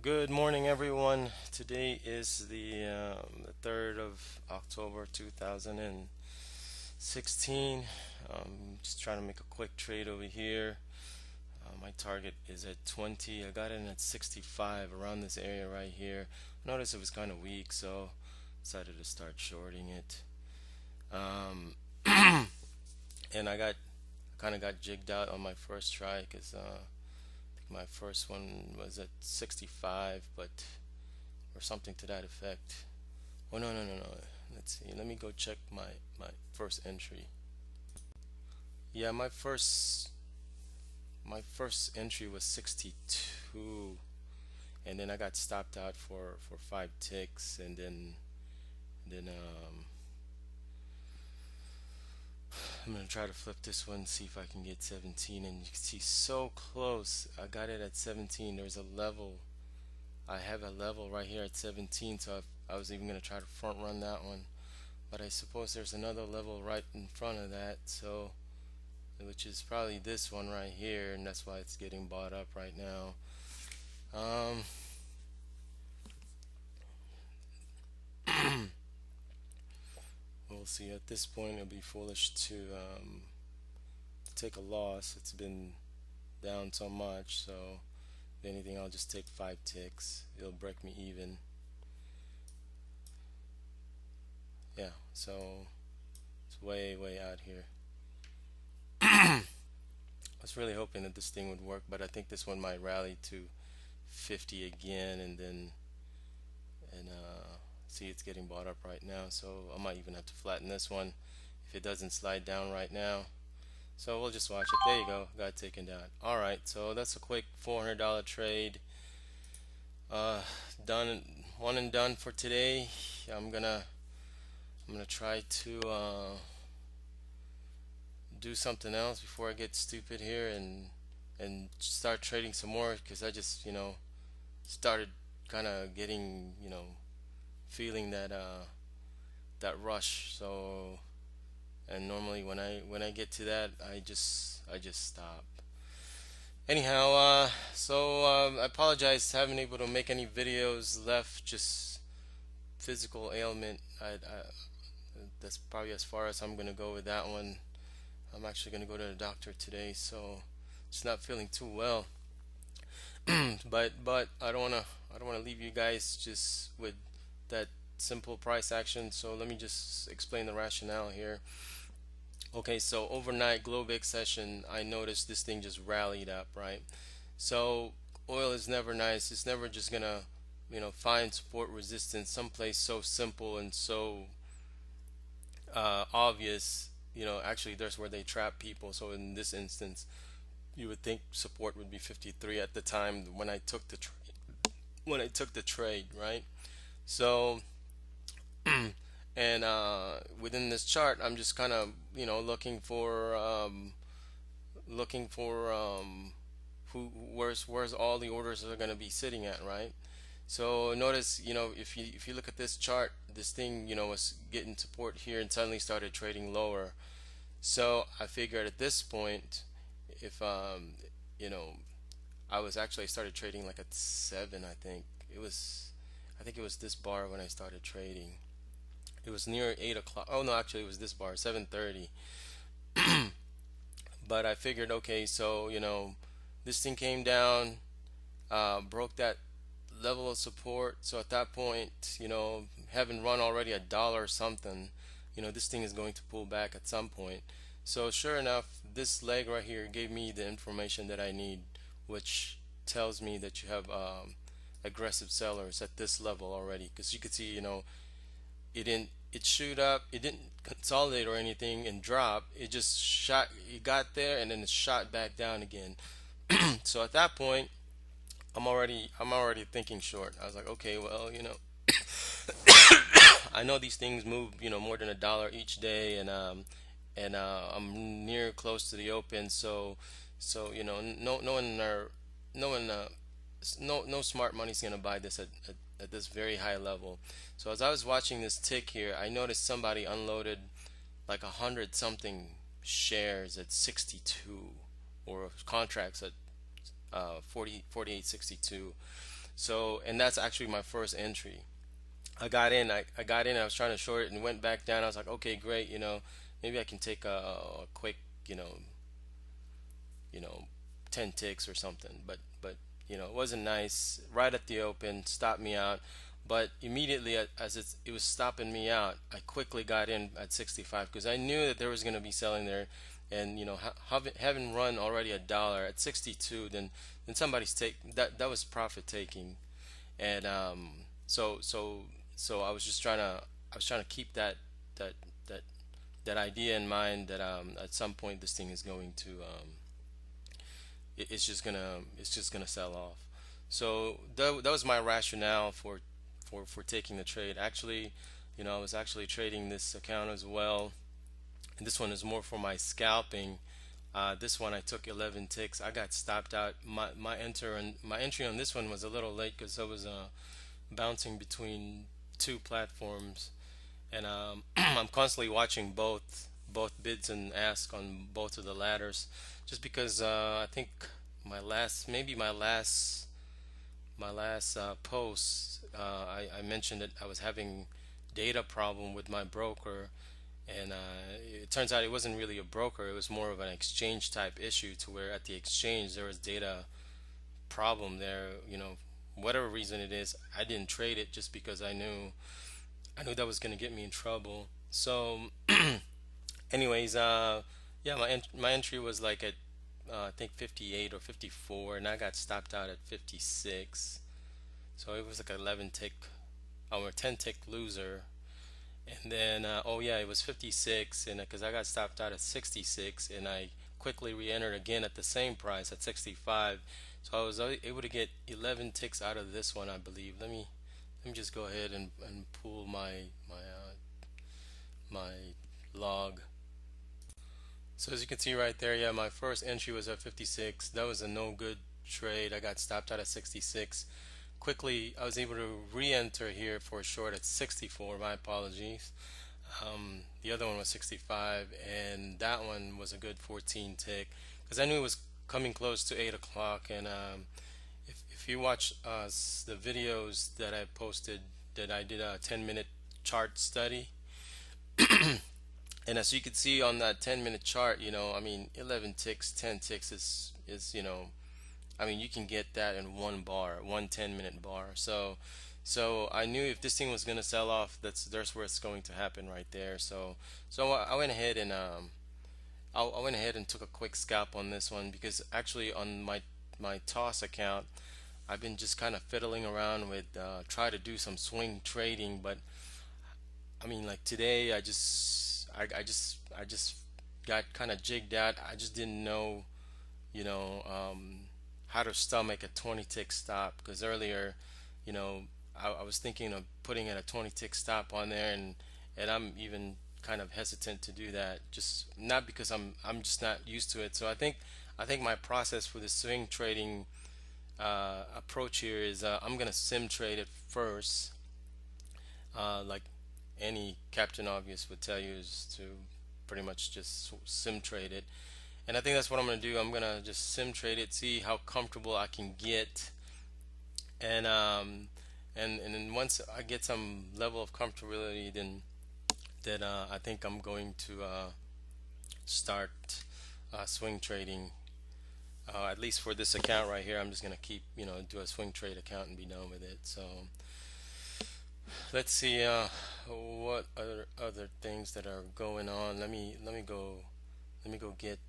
Good morning, everyone. Today is the 3rd of October 2016. Just trying to make a quick trade over here. My target is at 20. I got in at 65 around this area right here. Notice it was kind of weak, so decided to start shorting it. Um, and I kind of got jigged out on my first try because my first one was at 65, but or something to that effect. Oh, no, no, no, no. Let's see. Let me go check my first entry. Yeah, my first entry was 62, and then I got stopped out for 5 ticks, and then I'm gonna try to flip this one, see if I can get 17, and you can see so close. I got it at 17. There's a level. I have a level right here at 17, so I was even gonna try to front run that one. But I suppose there's another level right in front of that, so which is probably this one right here, and that's why it's getting bought up right now. Um, we'll see. At this point, it'll be foolish to take a loss. It's been down so much, so if anything, I'll just take 5 ticks. It'll break me even. Yeah, so it's way out here. I was really hoping that this thing would work, but I think this one might rally to 50 again, and see, it's getting bought up right now, so I might even have to flatten this one if it doesn't slide down right now. So we'll just watch it. There you go, got taken down. All right, so that's a quick $400 trade. Done, one and done for today. I'm gonna try to do something else before I get stupid here and start trading some more, because I just started kind of getting feeling that rush. So, and normally when I get to that, I just stop. Anyhow, I apologize, haven't able to make any videos left. Just physical ailment. That's probably as far as I'm gonna go with that one. I'm actually gonna go to the doctor today, so it's not feeling too well. But I don't wanna leave you guys just with that simple price action. So let me just explain the rationale here. Okay, so overnight Globex session, I noticed this thing just rallied up, right? So oil is never nice. It's never just gonna, find support resistance someplace so simple and so obvious. Actually, there's where they trap people. So in this instance, you would think support would be 53 at the time when I took the trade, right? So and within this chart, I'm just kind of looking for where's all the orders are going to be sitting at, right? So notice, if you look at this chart, this thing, was getting support here and suddenly started trading lower. So I figured at this point, if you know, I started trading like at 7, I think. I think it was this bar when I started trading. It was near 8 o'clock. Oh no, actually it was this bar, 7:30. But I figured, okay, so this thing came down, broke that level of support. So at that point, having run already $1 or something, this thing is going to pull back at some point. So sure enough, this leg right here gave me the information that I need, which tells me that you have aggressive sellers at this level already. Because you could see, it shoot up, it didn't consolidate or anything and drop. It just shot, it got there and then it shot back down again. So at that point, I'm already thinking short. I was like, okay, well, I know these things move, more than $1 each day, and I'm near close to the open, so no one are, no one no smart money's gonna buy this at this very high level. So as I was watching this tick here, I noticed somebody unloaded like 100 something shares at 62, or contracts at 48.62. So, and that's actually my first entry. I got in, I was trying to short it and went back down. I was like, okay, great, maybe I can take a quick, you know, you know, 10 ticks or something. But it wasn't nice. Right at the open, stopped me out. But immediately, as it was stopping me out, I quickly got in at 65 because I knew that there was going to be selling there. And having run already $1 at 62, then somebody's take that was profit taking. And so I was trying to keep that that that idea in mind that at some point this thing is going to it's just gonna sell off. So that was my rationale for taking the trade. Actually, I was actually trading this account as well, and this one is more for my scalping. This one I took 11 ticks. I got stopped out. My entry on this one was a little late because I was bouncing between two platforms, and I'm constantly watching both bids and ask on both of the ladders, just because I think my last post, I mentioned that I was having data problem with my broker, and it turns out it wasn't really a broker. It was more of an exchange type issue, to where at the exchange there was data problem there. Whatever reason it is, I didn't trade it just because I knew that was going to get me in trouble. So, anyways, yeah, my entry was like at I think 58 or 54, and I got stopped out at 56. So it was like an 11 tick or 10 tick loser. And then oh yeah, it was 56, and because I got stopped out at 66, and I quickly re-entered again at the same price at 65. So I was able to get 11 ticks out of this one, I believe. Let me just go ahead and pull my log. So as you can see right there, yeah, my first entry was at 56. That was a no good trade. I got stopped out at 66. Quickly, I was able to re-enter here for a short at 64. My apologies. The other one was 65, and that one was a good 14 tick because I knew it was coming close to 8 o'clock. And if you watch the videos that I posted, that I did a 10-minute chart study, and as you can see on that 10-minute chart, I mean, 11 ticks, 10 ticks is I mean, you can get that in one bar, one 10-minute bar. So I knew if this thing was going to sell off, there's where it's going to happen right there. So I went ahead and I went ahead and took a quick scalp on this one, because actually on my toss account, I've been just kind of fiddling around with try to do some swing trading. But I mean, like today, I just got kind of jigged out. I just didn't know, you know, how to stomach a 20 tick stop, because earlier, you know, I was thinking of putting in a 20 tick stop on there, and I'm even kind of hesitant to do that, just not because I'm just not used to it. So I think my process for the swing trading approach here is I'm gonna sim trade it first, like any Captain Obvious would tell you, is to pretty much just sim trade it. And I think that's what I'm going to do. I'm going to just sim trade it, see how comfortable I can get. And then once I get some level of comfortability, then I think I'm going to start swing trading. At least for this account right here, I'm just going to keep, do a swing trade account and be done with it. So let's see what other things that are going on. Let me go get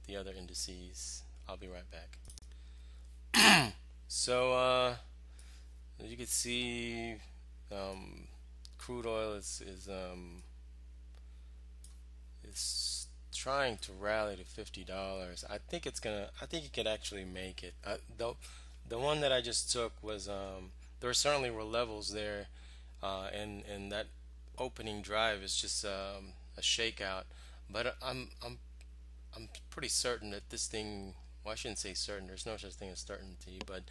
the other indices. I'll be right back. So as you can see, um, crude oil is trying to rally to $50. I think it could actually make it. The one that I just took was there certainly were levels there, and that opening drive is just a shakeout. But I'm pretty certain that this thing. Well, I shouldn't say certain. There's no such thing as certainty, but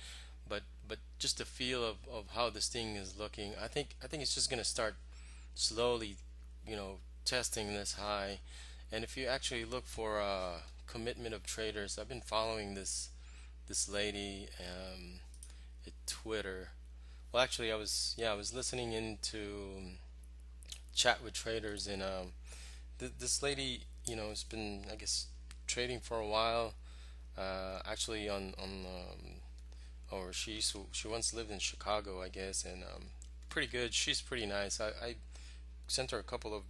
just the feel of how this thing is looking. I think it's just gonna start slowly, testing this high. And if you actually look for commitment of traders, I've been following this lady at Twitter. Well, actually, I was listening into chat with traders, and this lady, has been, I guess, trading for a while. Actually, or she once lived in Chicago, I guess, and pretty good. She's pretty nice. I sent her a couple of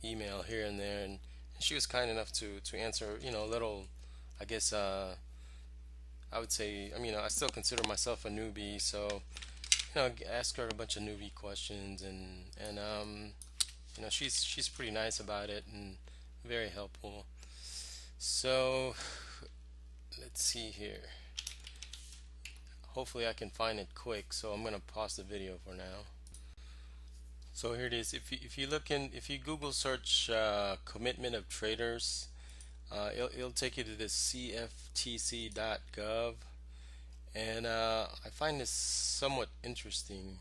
email here and there, and she was kind enough to answer, a little, I guess, I would say, I mean, I still consider myself a newbie, so ask her a bunch of newbie questions, and she's pretty nice about it and very helpful. So let's see here. Hopefully I can find it quick, so I'm gonna pause the video for now. So here it is. If you Google search commitment of traders, it'll take you to this CFTC.gov, and I find this somewhat interesting,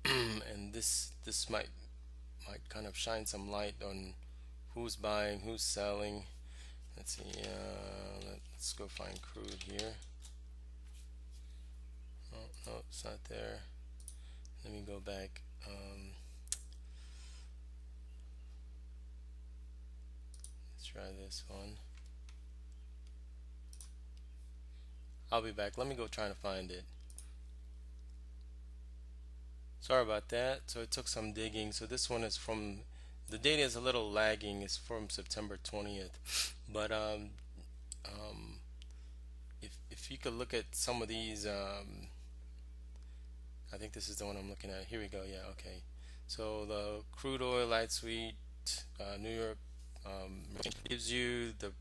and this might kind of shine some light on who's buying, who's selling. Let's see. Let's go find Crude here. Oh no, it's not there. Let me go back. Let's try this one. I'll be back. Let me go try to find it. Sorry about that. So it took some digging. So this one is from, the data is a little lagging. It's from September 20th. But if you could look at some of these, I think this is the one I'm looking at. Here we go. Yeah, okay. So the crude oil light sweet, New York, gives you the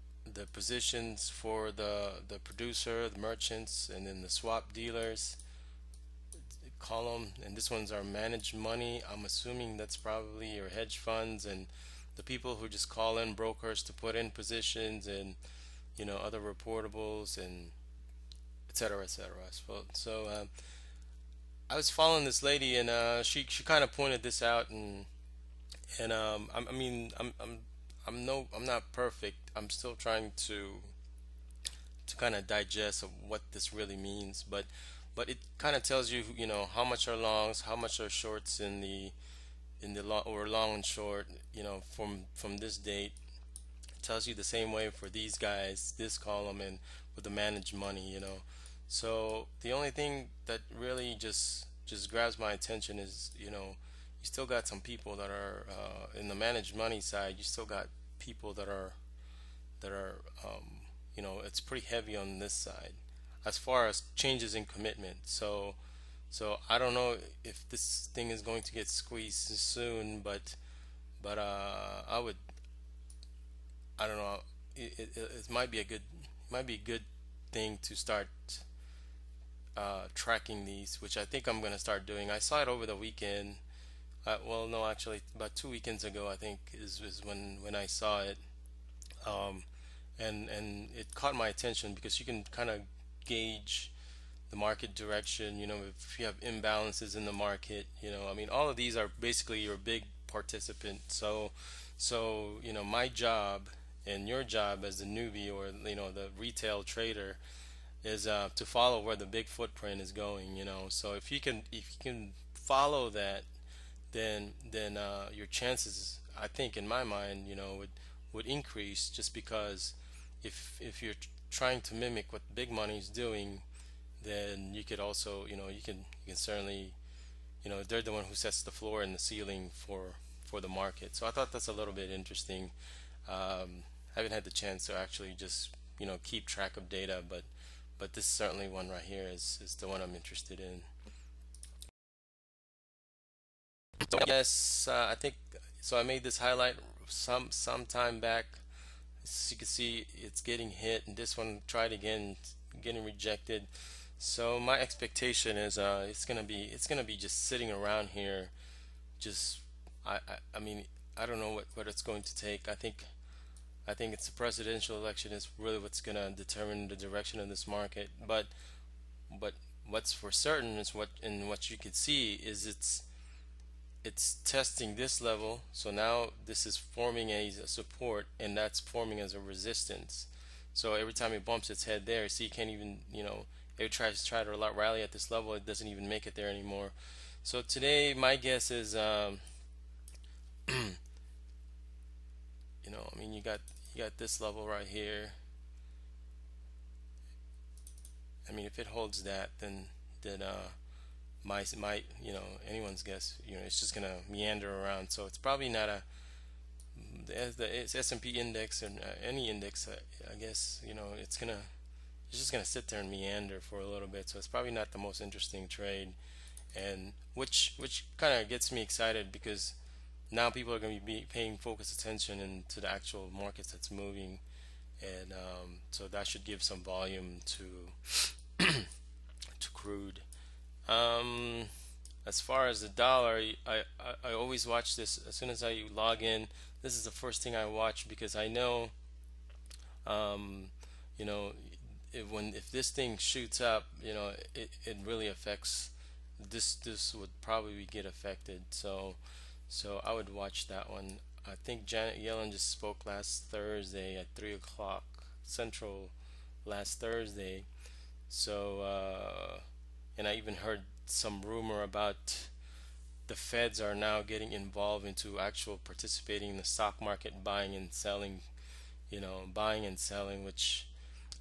positions for the producer, the merchants, and then the swap dealers column. And this one's our managed money. I'm assuming that's probably your hedge funds and the people who just call in brokers to put in positions, and other reportables, and et cetera, et cetera. So I was following this lady, and she kind of pointed this out, and I mean, I'm not perfect. I'm still trying to kind of digest of what this really means, but it kind of tells you, how much are longs, how much are shorts in the long, or long and short, from this date. It tells you the same way for these guys, this column, and with the managed money. So the only thing that really just grabs my attention is, you still got some people that are in the managed money side. You still got people that are it's pretty heavy on this side as far as changes in commitment. So I don't know if this thing is going to get squeezed soon, but I don't know. It might be a good thing to start tracking these, which I think I'm going to start doing. I saw it over the weekend. Well, no, actually, about 2 weekends ago, I think is when I saw it, um, and it caught my attention because you can kind of gauge the market direction. If you have imbalances in the market, I mean, all of these are basically your big participant. So my job and your job as the newbie, or the retail trader, is to follow where the big footprint is going. So if you can follow that, then your chances, I think, in my mind, would increase, just because if you're trying to mimic what big money is doing, then you could also, you can certainly, they're the one who sets the floor and the ceiling for the market. So I thought that's a little bit interesting. I haven't had the chance to actually just keep track of data, but this certainly one right here is the one I'm interested in. So yes, I think so. I made this highlight some time back. As you can see, it's getting hit, and this one tried again, getting rejected. So my expectation is it's gonna be just sitting around here. Just I mean, I don't know what it's going to take. I think it's the presidential election is really what's gonna determine the direction of this market. But what's for certain is what you could see is it's testing this level. So now this is forming a support, and that's forming as a resistance. So every time it bumps its head there, see, you can't even, it tries to rally at this level, it doesn't even make it there anymore. So today, my guess is, I mean, you got this level right here. I mean, if it holds that, then my anyone's guess, it's just gonna meander around. So it's probably not it's S&P index and any index. I guess it's just gonna sit there and meander for a little bit. So it's probably not the most interesting trade, and which kind of gets me excited because now people are going to be paying focused attention into the actual markets that's moving, and so that should give some volume to crude. Um, as far as the dollar, I always watch this as soon as I log in. This is the first thing I watch because I know, um, you know, if this thing shoots up, it really affects this would probably get affected. So I would watch that one. I think Janet Yellen just spoke last Thursday at 3 o'clock Central last Thursday. So and I even heard some rumor about the feds are now getting involved into actual participating in the stock market, buying and selling, which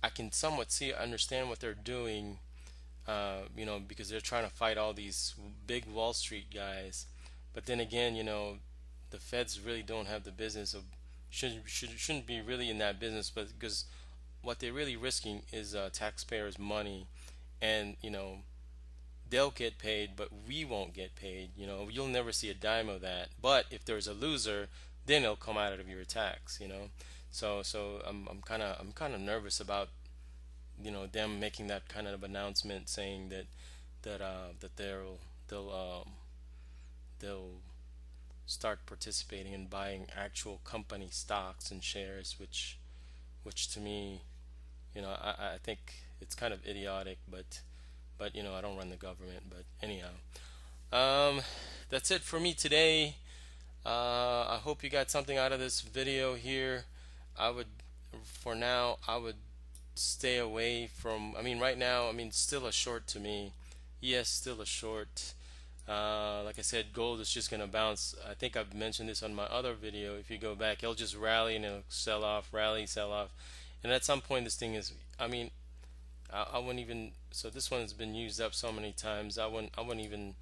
I can somewhat understand what they're doing, because they're trying to fight all these big Wall Street guys. But then again, the feds really don't have the business of shouldn't be really in that business, but because what they're really risking is taxpayers' money, and they'll get paid, but we won't get paid. You'll never see a dime of that. But if there's a loser, then it'll come out of your tax. So I'm kind of nervous about them making that kind of announcement saying that they'll start participating in buying actual company stocks and shares, which to me, I think it's kind of idiotic, but I don't run the government. But anyhow, um, that's it for me today. I hope you got something out of this video here. I would, for now, I would stay away from, I mean, right now, I mean, still a short to me. Yes, still a short. Like I said, gold is just going to bounce. I think I've mentioned this on my other video. If you go back, it'll just rally and it'll sell off, rally, sell off. And at some point, this thing is, I mean, I wouldn't even, so this one has been used up so many times. I wouldn't even,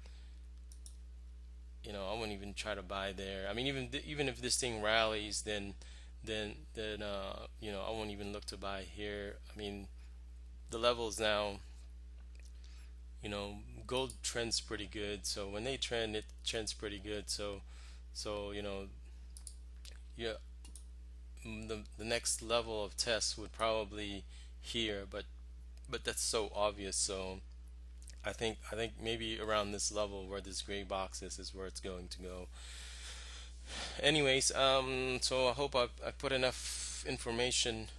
I wouldn't even try to buy there. I mean, even if this thing rallies, then I won't even look to buy here. I mean, the levels now, gold trends pretty good. So when they trend, it trends pretty good. So yeah, the next level of test would probably here, but that's so obvious. So I think maybe around this level where this gray box is where it's going to go. Anyways, so I hope I put enough information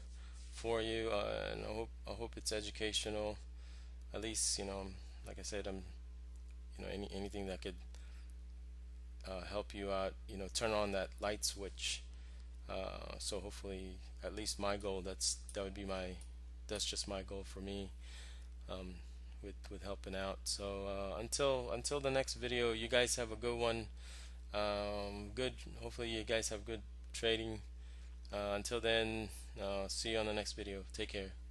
for you, and I hope it's educational. At least, like I said, anything that could help you out. Turn on that light switch. So hopefully, at least my goal. That's just my goal for me. Um, with helping out. So until the next video, you guys have a good one. Good. Hopefully, you guys have good trading. Until then, see you on the next video. Take care.